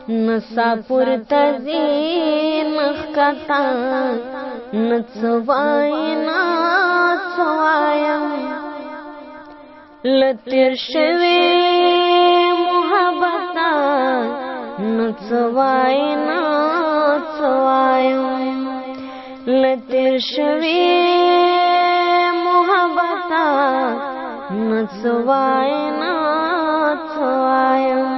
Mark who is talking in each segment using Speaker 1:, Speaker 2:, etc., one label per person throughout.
Speaker 1: نسا پورته ځي نښکته نه څه وایي نه څه وایم له تېر شوي محبته نه څه وایي نه څه وایم له تېر شوي محبته نه څه وایي نه څه وایم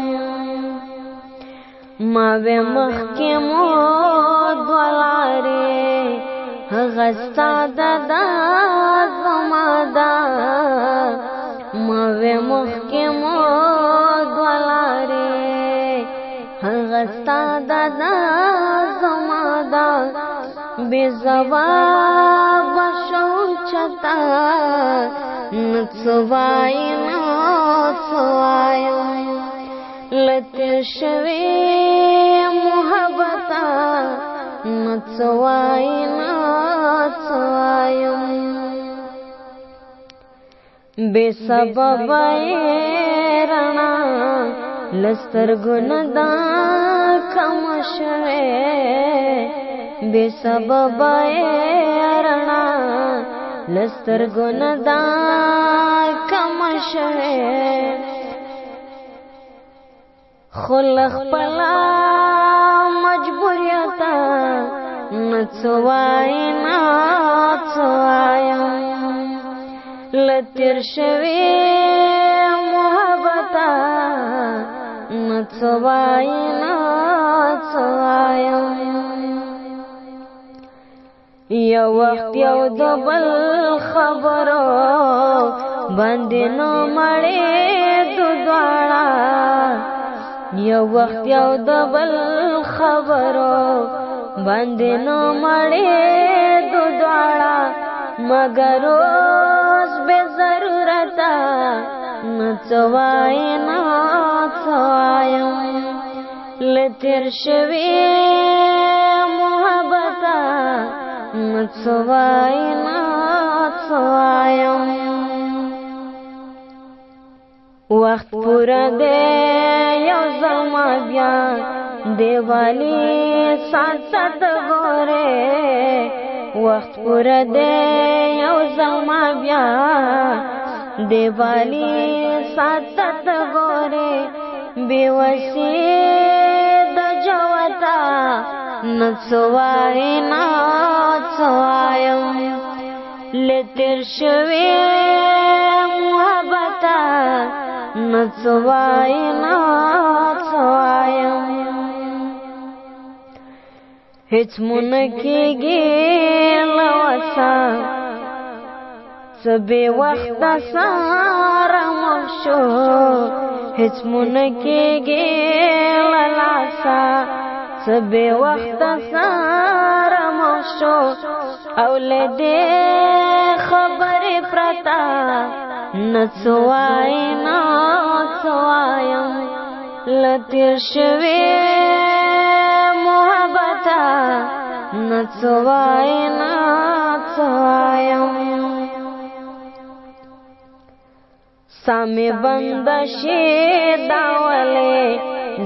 Speaker 1: ما وې مخکې مو دوه لارې هغه ستا ده زما ده ما وې مخکې مو دوه لارې هغه ستا ده زما ده بې ځوابه شوم چاته نه څه وایي نه څه وایم له تېر شوي محبته نه څه وایي نه څه وایم بې سببه یې رڼا له سترګو نه ده کمه شوې بې سببه یې رڼا له سترګو نه ده کمه شوې خو له خپله مجبوریته نه څه وایي نه څه وایم له تېر شوي محبته نه څه وایي نه څه وایم یو وخت یو د بل خبرو باندې نو مړېدو دواړه یو وخت یو د بل خبرو باندې نو مړېدو دواړه مګر اوس بې ضرورته نه څه وایي نه څه وایم له تېر شوي محبته نه څه وایي نه څه وایم وخت پوره دی یو ځل ما بیا دیوالي ساته ته ګورې وخت پوره دی یو ځل ما بیا دیوالي ساته ته ګورې بې وسې د جوته نه څه وایي نه څه وایم له تېر شوي محبته نه څه وایي نه څه وایم هېڅ مو نه کېږي له وسه څه بې وخته ساره مخ شو هېڅ مو نه کېږي له لاسه څه بې وخته ساره مخ شو او له دې خبرې پرته نه څه وایي نه څه وایم له تېر شوي محبته نه څه وایي نه څه وایم ساه مې بنده شي دا ولې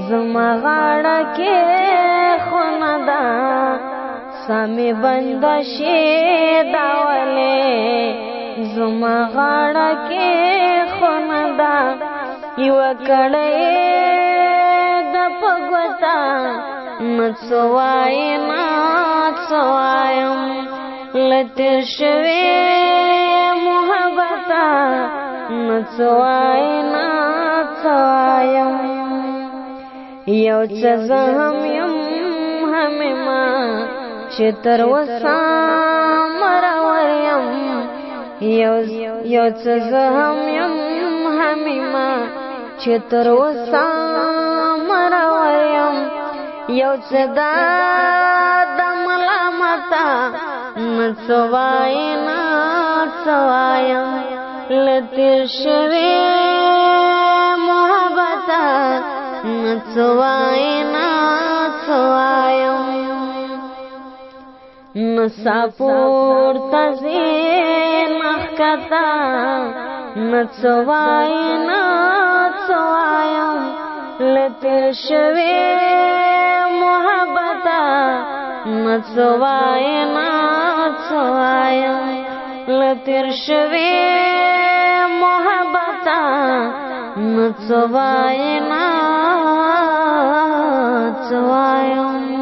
Speaker 1: زما غاړه کې خونه ده ساه مې بنده شي دا ولې زما غاړه کې خونه ده یوه کړۍ د په ګوته نه څه وایي نه څه وایم له تېر شوي محبته نه څه وایي نه څه وایم یو څه زه هم یم همېما چې تر اوسه مرور یم یو څه زه هم یم همېما چې تر اوسه مرور یم یو څه دا د ملامته نه څه وایي نه څه وایم له تېر شوي محبته نه څه وایي نه څه وایم نسا پورته ځي نښکته نه څه وایي نه څه وایم لتیر شوی محبتا نڅوای نڅوایم لتیر شوی محبتا نڅوای نڅوایم